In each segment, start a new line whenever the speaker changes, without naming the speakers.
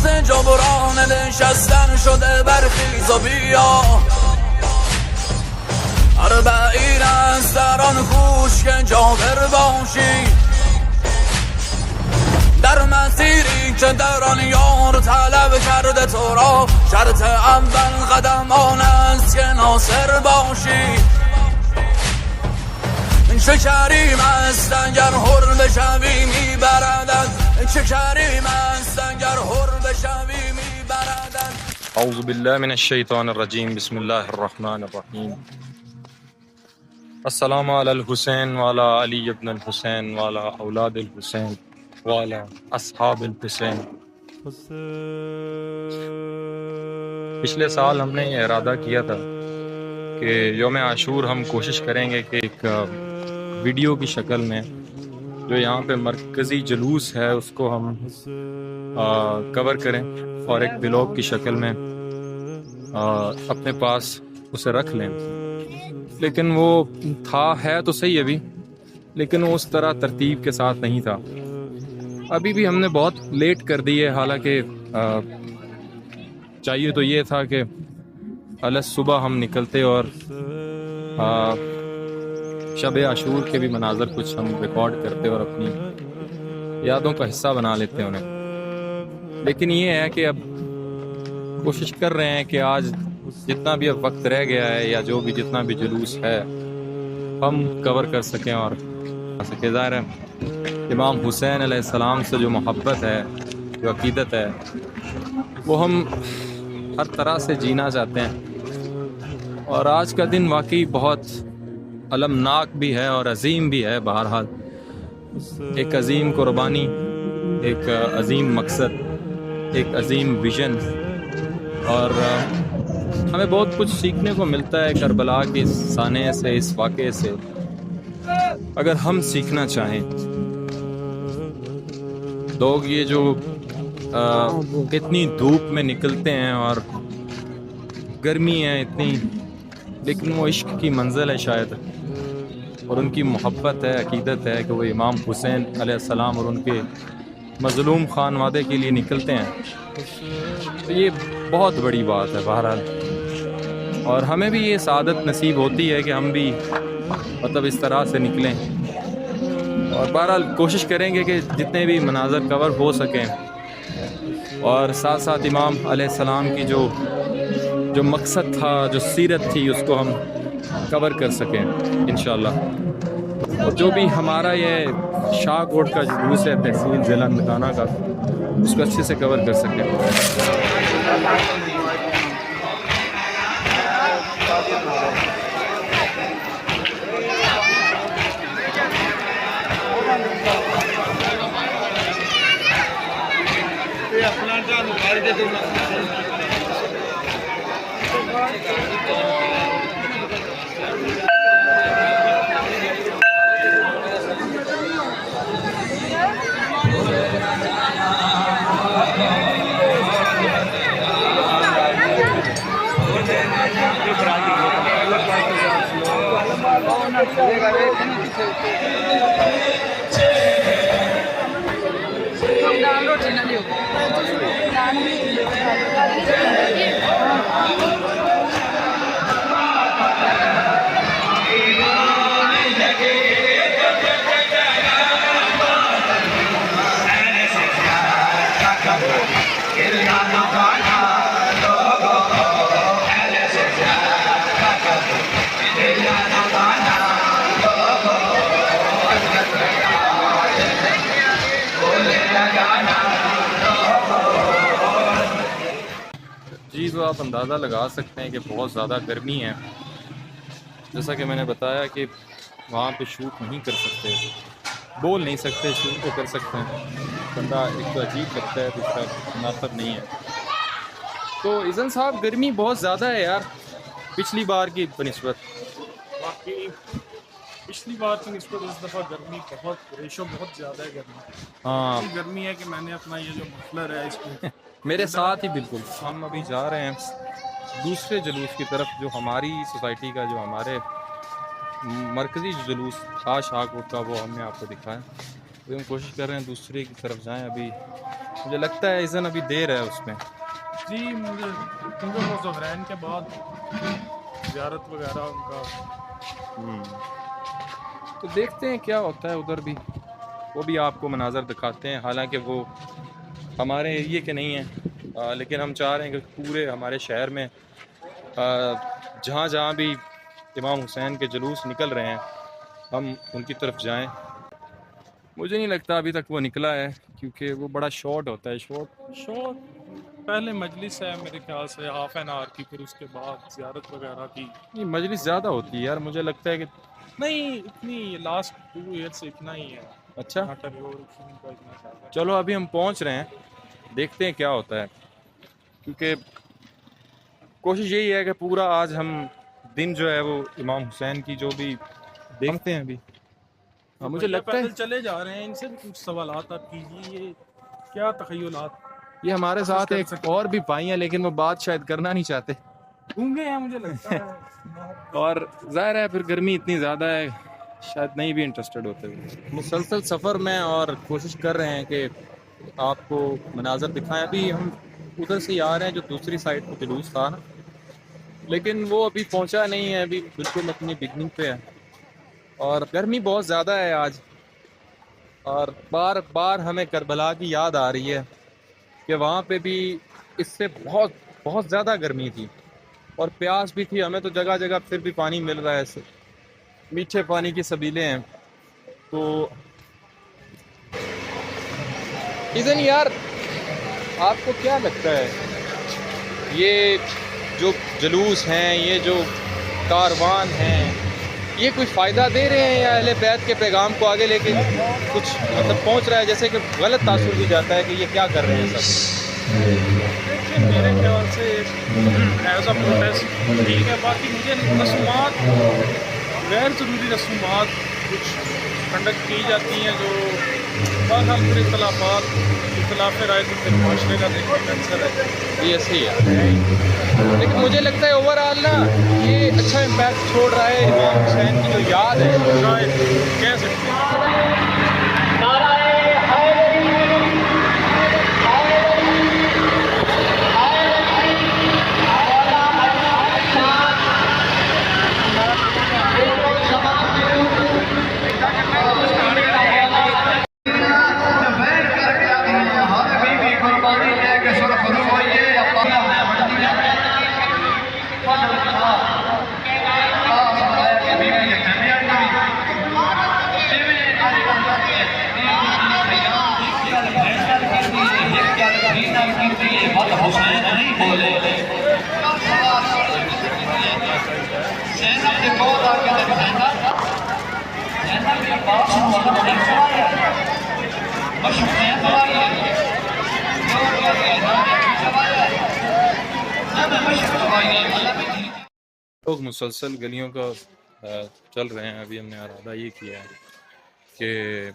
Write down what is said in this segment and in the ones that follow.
وقت جبران نشستن شده برخیز و بیا اربعین است در آن کوش که جابر باشی در مسیری که در آن یار طلب کرده تو را شرط اول قدم آن است که ناصر باشی چه کریم است اگر حر بشوی میبردد چه کریم است اگر حر بشوی میبردد
اعوذ باللہ من الشیطان الرجیم بسم اللہ الرحمن الرحیم السلام علی الحسین وعلی علی ابن الحسین وعلی اولاد الحسین وعلی اصحاب الحسین۔ پچھلے سال ہم نے یہ ارادہ کیا تھا کہ یوم عاشور ہم کوشش کریں گے کہ ایک ویڈیو کی شکل میں جو یہاں پہ مرکزی جلوس ہے اس کو ہم کور کریں اور ایک بلاگ کی شکل میں اپنے پاس اسے رکھ لیں، لیکن وہ ہے تو صحیح ابھی، لیکن وہ اس طرح ترتیب کے ساتھ نہیں تھا۔ ابھی بھی ہم نے بہت لیٹ کر دی ہے، حالانکہ چاہیے تو یہ تھا کہ الگ صبح ہم نکلتے اور شب عاشور کے بھی مناظر کچھ ہم ریکارڈ کرتے اور اپنی یادوں کا حصہ بنا لیتے انہیں، لیکن یہ ہے کہ اب کوشش کر رہے ہیں کہ آج جتنا بھی اب وقت رہ گیا ہے یا جو بھی جتنا بھی جلوس ہے ہم کور کر سکیں اور ظاہر ہے امام حسین علیہ السلام سے جو محبت ہے، جو عقیدت ہے، وہ ہم ہر طرح سے جینا چاہتے ہیں، اور آج کا دن واقعی بہت المناک بھی ہے اور عظیم بھی ہے۔ بہرحال ایک عظیم قربانی، ایک عظیم مقصد، ایک عظیم ویژن، اور ہمیں بہت کچھ سیکھنے کو ملتا ہے کربلا کے سانحے سے، اس واقعے سے، اگر ہم سیکھنا چاہیں۔ لوگ یہ جو اتنی دھوپ میں نکلتے ہیں اور گرمی ہے اتنی، لیکن وہ عشق کی منزل ہے شاید، اور ان کی محبت ہے، عقیدت ہے کہ وہ امام حسین علیہ السلام اور ان کے مظلوم خانوادے کے لیے نکلتے ہیں، تو یہ بہت بڑی بات ہے بہرحال، اور ہمیں بھی یہ سعادت نصیب ہوتی ہے کہ ہم بھی مطلب اس طرح سے نکلیں، اور بہرحال کوشش کریں گے کہ جتنے بھی مناظر کور ہو سکیں، اور ساتھ ساتھ امام علیہ السلام کی جو مقصد تھا، جو سیرت تھی، اس کو ہم کور کر سکیں انشاءاللہ، اور جو بھی ہمارا یہ شاہ کوٹ کا جلوس ہے تحصیل ضلع نگانہ کا، اس کو اچھے سے کور کر سکیں۔ جی تو آپ اندازہ لگا سکتے ہیں کہ بہت زیادہ گرمی ہے، جیسا کہ میں نے بتایا کہ وہاں پہ شوٹ نہیں کر سکتے، بول نہیں سکتے، شوٹ تو کر سکتے ہیں، بندہ ایک تو عجیب لگتا ہے، دوسرا مناسب نہیں ہے۔ تو اذن صاحب گرمی بہت زیادہ ہے یار پچھلی بار کی بنسبت۔
باقی پچھلی بار کی نسبت اس دفعہ گرمی بہت ریشو بہت زیادہ ہے گرمی،
ہاں
گرمی ہے کہ میں نے اپنا یہ جو مفلر ہے اس کو
میرے ساتھ ہی بالکل، ہم ابھی جا رہے ہیں دوسرے جلوس کی طرف، جو ہماری سوسائٹی کا، جو ہمارے مرکزی جلوس تھا شاہ کوٹ کا، وہ ہم نے آپ کو دکھایا، تو ہم کوشش کر رہے ہیں دوسرے کی طرف جائیں۔ ابھی مجھے لگتا ہے اذن ابھی دیر ہے اس میں.
جی مجھے کیونکہ وہ ظہرین کے بعد زیارت وغیرہ ان کا.
تو دیکھتے ہیں کیا ہوتا ہے ادھر بھی، وہ بھی آپ کو مناظر دکھاتے ہیں. حالانکہ وہ ہمارے ایریے کے نہیں ہیں، لیکن ہم چاہ رہے ہیں کہ پورے ہمارے شہر میں جہاں جہاں بھی امام حسین کے جلوس نکل رہے ہیں ہم ان کی طرف جائیں. مجھے نہیں لگتا ابھی تک وہ نکلا ہے، کیونکہ وہ بڑا شارٹ ہوتا ہے.
شو پہلے مجلس ہے میرے خیال سے ہاف این آور کی، پھر اس کے بعد زیارت وغیرہ کی.
نہیں، مجلس زیادہ ہوتی ہے یار، مجھے لگتا ہے کہ
نہیں اتنی لاسٹ 2 ایئر سے اتنا ہی ہے.
اچھا
یہاں ٹرانسپورٹیشن کا اتنا زیادہ ہے.
چلو ابھی ہم پہنچ رہے ہیں، دیکھتے ہیں کیا ہوتا ہے. کیونکہ کوشش یہی ہے کہ پورا آج ہم دن جو ہے وہ امام حسین کی جو بھی دیکھتے ہیں ابھی. مجھے لگتا ہے
پیدل چلے جا رہے ہیں، ان سے بھی کچھ سوالات آپ کیجیے. یہ کیا تخیلات
یہ ہمارے ساتھ ایک اور بھی بھائی ہیں، لیکن وہ بات شاید کرنا نہیں چاہتے.
گونگے ہیں مجھے لگتا ہے.
اور ظاہر ہے پھر گرمی اتنی زیادہ ہے، شاید نہیں بھی انٹرسٹڈ ہوتے. مسلسل سفر میں اور کوشش کر رہے ہیں کہ آپ کو مناظر دکھائیں. ابھی ہم ادھر سے ہی آ رہے ہیں جو دوسری سائڈ پہ جلوس تھا نا، لیکن وہ ابھی پہنچا نہیں ہے، ابھی بالکل اپنی بگننگ پہ ہے. اور گرمی بہت زیادہ ہے آج، اور بار بار ہمیں کربلا کی یاد آ رہی ہے کہ وہاں پہ بھی اس سے بہت بہت زیادہ گرمی تھی اور پیاس بھی تھی. ہمیں تو جگہ جگہ پھر بھی پانی مل رہا ہے، میٹھے پانی کی سبیلیں ہیں. تو اذن یار آپ کو کیا لگتا ہے یہ جو جلوس ہیں، یہ جو کاروان ہیں، یہ کوئی فائدہ دے رہے ہیں یا اہل بیت کے پیغام کو آگے لے کے کچھ مطلب پہنچ رہا ہے؟ جیسے کہ غلط تاثر بھی جاتا ہے کہ یہ کیا کر رہے ہیں سب.
دیکھیے میرے خیال سے ایز اے پروٹیسٹ ٹھیک ہے. باقی مجھے رسومات، غیر ضروری رسومات کچھ کنڈکٹ کی جاتی ہیں جو بہرحال پھر اختلاف رائے تو پھر معاشرے کا دیکھنے کا اکثر ہے.
یہ صحیح ہے، لیکن مجھے لگتا ہے اوور آل نا یہ اچھا امپیکٹ چھوڑ رہا ہے. امام حسین کی جو یاد ہے
شاید کہہ سکتے ہیں.
لوگ مسلسل گلیوں کا چل رہے ہیں. ابھی ہم نے ارادہ یہ کیا ہے کہ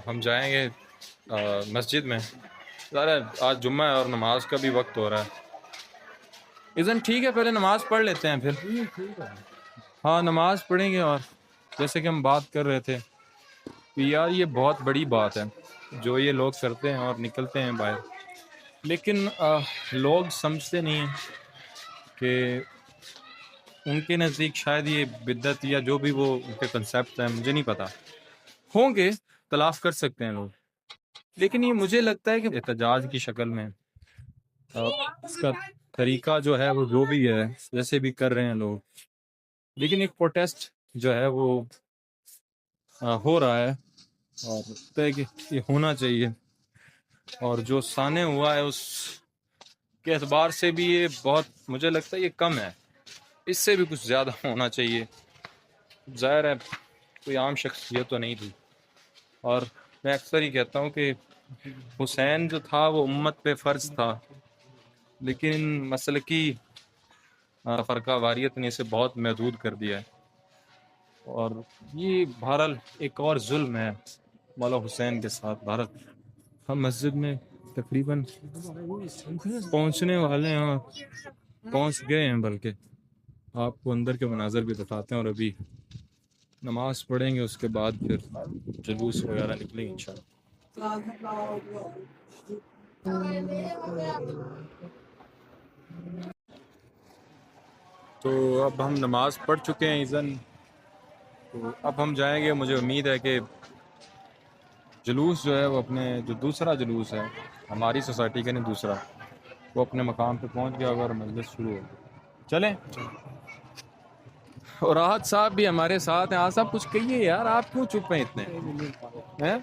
ہم جائیں گے مسجد میں. ذرا آج جمعہ ہے اور نماز کا بھی وقت ہو رہا ہے. اذن ٹھیک ہے، پہلے نماز پڑھ لیتے ہیں پھر. ہاں نماز پڑھیں گے. اور جیسے کہ ہم بات کر رہے تھے کہ یار یہ بہت بڑی بات ہے جو یہ لوگ کرتے ہیں اور نکلتے ہیں باہر، لیکن لوگ سمجھتے نہیں ہیں کہ ان کے نزدیک شاید یہ بدعت یا جو بھی وہ ان کے کنسیپٹ ہیں، مجھے نہیں پتا، ہوں گے اختلاف کر سکتے ہیں لوگ، لیکن یہ مجھے لگتا ہے کہ احتجاج کی شکل میں اس کا طریقہ جو ہے وہ جو بھی ہے جیسے بھی کر رہے ہیں لوگ، لیکن ایک پروٹیسٹ جو ہے وہ ہو رہا ہے اور لگتا ہے کہ یہ ہونا چاہیے. اور جو سانحہ ہوا ہے اس کے اعتبار سے بھی یہ بہت مجھے لگتا ہے یہ کم ہے، اس سے بھی کچھ زیادہ ہونا چاہیے. ظاہر ہے کوئی عام شخصیت تو نہیں تھی، اور میں اکثر ہی کہتا ہوں کہ حسین جو تھا وہ امت پہ فرض تھا، لیکن مسلکی فرقہ واریت نے اسے بہت محدود کر دیا ہے. اور یہ بہرحال ایک اور ظلم ہے مولا حسین کے ساتھ. بھارت ہم مسجد میں تقریباً پہنچنے والے ہیں اور پہنچ گئے ہیں، بلکہ آپ کو اندر کے مناظر بھی بتاتے ہیں. اور ابھی نماز پڑھیں گے، اس کے بعد پھر جلوس وغیرہ نکلیں گے انشاءاللہ. تو اب ہم نماز پڑھ چکے ہیں اذن، تو اب ہم جائیں گے. مجھے امید ہے کہ جلوس جو ہے وہ اپنے جو دوسرا جلوس ہے ہماری سوسائٹی کا نہیں دوسرا، وہ اپنے مقام پہ پہنچ گیا ہوگا اور مجلس شروع ہوگی. چلیں. اور راحت صاحب بھی ہمارے ساتھ ہیں. آج صاحب کچھ کہیے یار، آپ کیوں چپ ہیں اتنے ہیں؟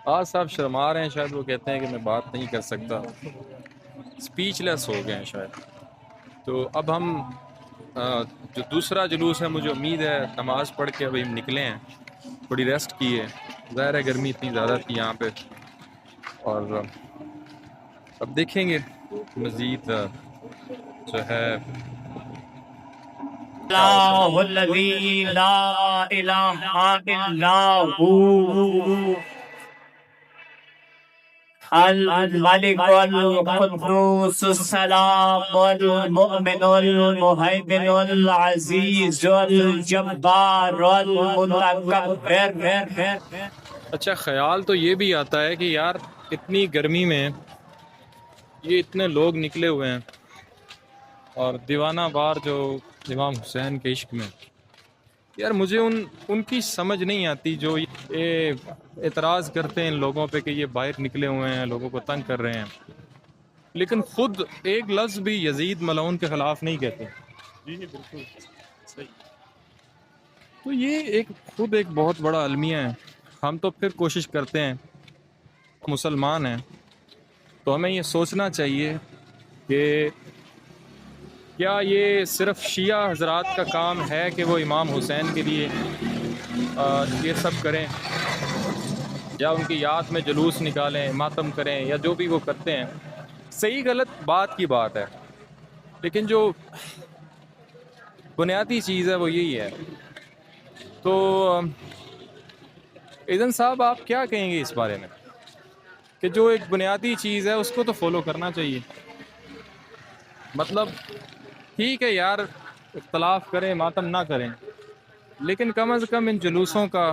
آج صاحب شرما رہے ہیں شاید، وہ کہتے ہیں کہ میں بات نہیں کر سکتا، اسپیچ لیس ہو گئے ہیں شاید. تو اب ہم جو دوسرا جلوس ہے، مجھے امید ہے نماز پڑھ کے ابھی ہم نکلے ہیں، تھوڑی ریسٹ کی ہے. ظاہر ہے گرمی اتنی زیادہ تھی یہاں پہ، اور اب دیکھیں گے مزید جو ہے.
اللہ الذی لا الہ الا هو الملک القدوس السلام المؤمن المہیمن العزیز الجبار المتکبر.
اچھا خیال تو یہ بھی آتا ہے کہ یار اتنی گرمی میں یہ اتنے لوگ نکلے ہوئے ہیں، اور دیوانہ وار جو امام حسین کے عشق میں، یار مجھے ان کی سمجھ نہیں آتی جو یہ اعتراض کرتے ہیں ان لوگوں پہ کہ یہ باہر نکلے ہوئے ہیں، لوگوں کو تنگ کر رہے ہیں، لیکن خود ایک لفظ بھی یزید ملعون کے خلاف نہیں کہتے.
جی بالکل صحیح.
تو یہ خود ایک بہت بڑا المیہ ہے. ہم تو پھر کوشش کرتے ہیں، مسلمان ہیں تو ہمیں یہ سوچنا چاہیے کہ کیا یہ صرف شیعہ حضرات کا کام ہے کہ وہ امام حسین کے لیے یہ سب کریں، یا ان کی یاد میں جلوس نکالیں، ماتم کریں، یا جو بھی وہ کرتے ہیں. صحیح غلط بات کی بات ہے، لیکن جو بنیادی چیز ہے وہ یہی ہے. تو ایدن صاحب آپ کیا کہیں گے اس بارے میں کہ جو ایک بنیادی چیز ہے اس کو تو فالو کرنا چاہیے؟ مطلب ٹھیک ہے یار، اختلاف کریں، ماتم نہ کریں، لیکن کم از کم ان جلوسوں کا،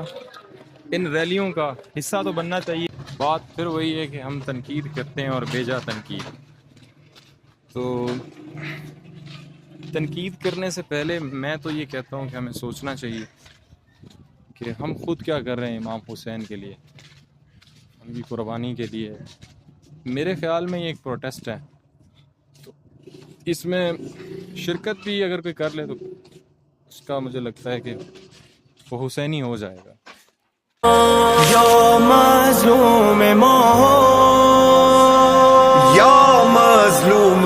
ان ریلیوں کا حصہ تو بننا چاہیے. بات پھر وہی ہے کہ ہم تنقید کرتے ہیں اور بیجا تنقید. تو تنقید کرنے سے پہلے میں تو یہ کہتا ہوں کہ ہمیں سوچنا چاہیے کہ ہم خود کیا کر رہے ہیں امام حسین کے لیے، ان کی قربانی کے لیے. میرے خیال میں یہ ایک پروٹیسٹ ہے، تو اس میں شرکت بھی اگر کوئی کر لے تو اس کا مجھے لگتا ہے کہ وہ حسینی ہو جائے گا.
یا مظلوم یا مظلوم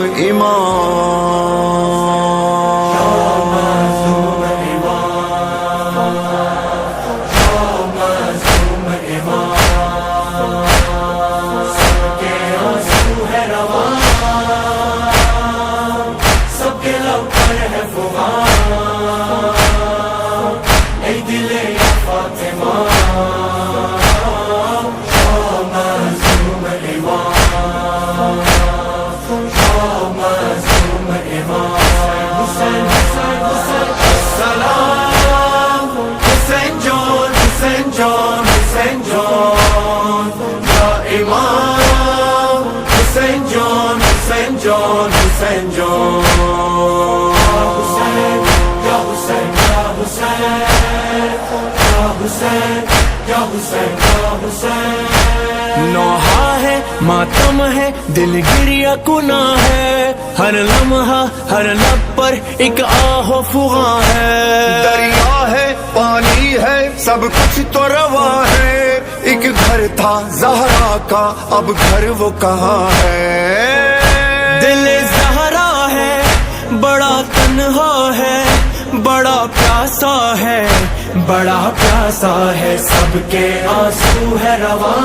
نوحہ ہے، ماتم ہے، دل گریا کنا ہے، ہر لمحہ ہر لب پر ایک آہ و فغاں ہے. دریا ہے، پانی ہے، سب کچھ تو رواں ہے. ایک گھر تھا زہرا کا، اب گھر وہ کہاں ہے. دل زہرا ہے، بڑا تنہا ہے، بڑا پیاسا ہے، بڑا پیاسا ہے. سب کے آنسو ہے رواں،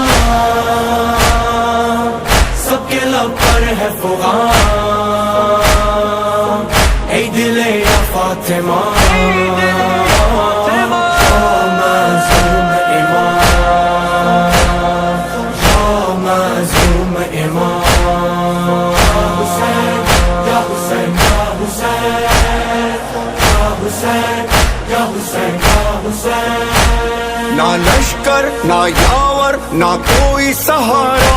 سب کے لب پر ہے فغاں. اے دل یا فاطمہ، نہ لشکر نہ یاور نہ کوئی سہارا،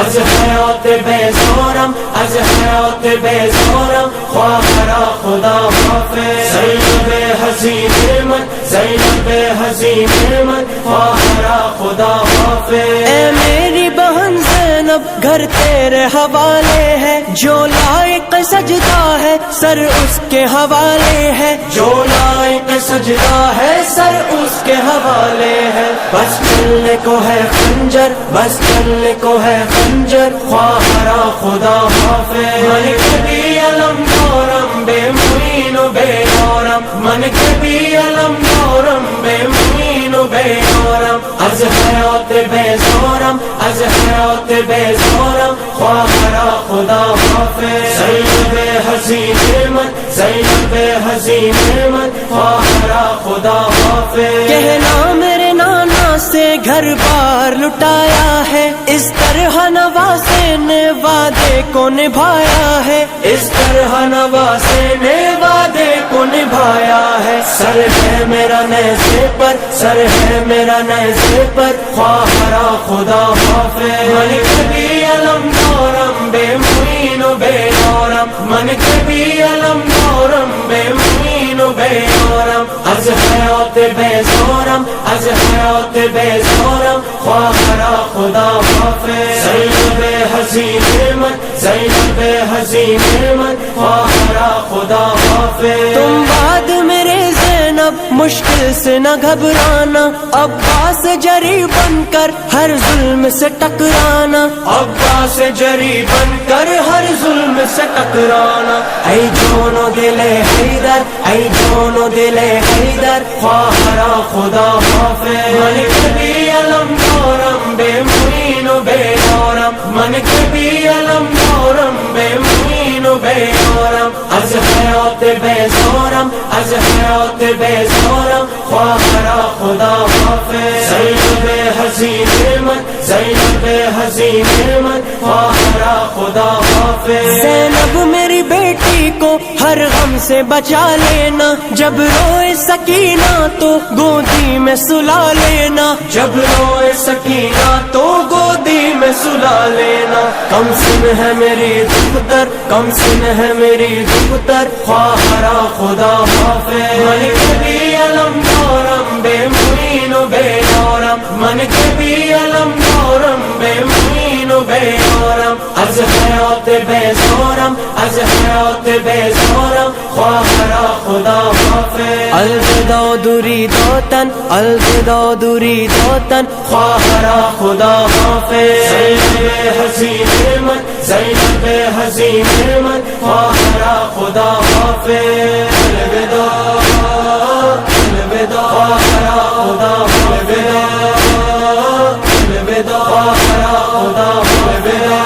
از حیات بیزارم از حیات بیزارم، خواهر خدا حافظ. زینب حزین من زینب حزین من، خواهر خدا حافظ. اے میری بہن زینب گھر تیرے حوالے ہے، جو لائق سجدہ ہے سر اس کے حوالے ہے، جو لائق سجدہ ہے سر اس کے حوالے ہے. بس چلنے کو ہے خنجر بس چلنے کو ہے خنجر، خواہر خدا حافظ. من کبھی علم دورم بے معین و بے دورم، من کبھی علم دورم بے معین و بے دورم. از حیات بیزارم از حیات بیزارم، خواہر خدا حافظ. زینب حزین من زینب حزین من، خواہر خدا حافظ. کہنا میرے نانا سے گھر بار لٹایا ہے، اس طرح نواسے نے وعدے کو نبھایا ہے، اس طرح نواسے نے وعدے کو نبھایا ہے. سر ہے میرا نیزے پر سر ہے میرا نیزے پر، خواہر خدا حافظ. من کبھی علم دورم بے معین و بے دورم، من کبھی علم دورم بے معین و بے دورم. از حیات بیزارم از حیات بیزارم، خواہر خدا حافظ. زینب حزین من زینب حزین من، خواہر خدا حافظ. تم بعد میرے زینب مشکل سے نہ گھبرانا، عباس جری بن کر ہر ظلم سے ٹکرانا، عباس جری بن کر ہر ظلم سے ٹکرانا. اے جونو دل حیدر اے جونو دل حیدر، خواہر خدا حافظ. من کبھی علم دورم بے معین و بے دورم، من کبھی علم دورم بے معین و بے دورم. از حیات بیزارم از حیات بیزارم، خواہر خدا حافظ. زینب حزین من زینب حزین من، خواہر خدا حافظ. زینب میری بیٹی کو ہر غم سے بچا لینا، جب روئے سکینہ تو گودی میں سلا لینا، جب روئے سکینہ تو گودی میں سلا لینا۔ کم سن ہے میری دختر، کم سن ہے میری دختر، خواہرا خدا حافظ، من کے بھی علم دارم بے معین و بے یارم، من کے بھی علم دارم بے معین و بے یارم، از حیات بیزارم، از حیات بیزارم، خواہرا خدا حافظ، الوداع دوری دوتن، الوداع دوری دوتن، خواہرا خدا حافظ، زینب حسین من، زینب حسین من، خواہرا خدا حافظ، الوداع الوداع، خواہرا خدا الوداع الوداع، خواہرا خدا الوداع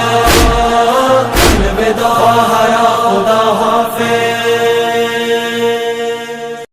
الوداع، خواہرا خدا حافظ۔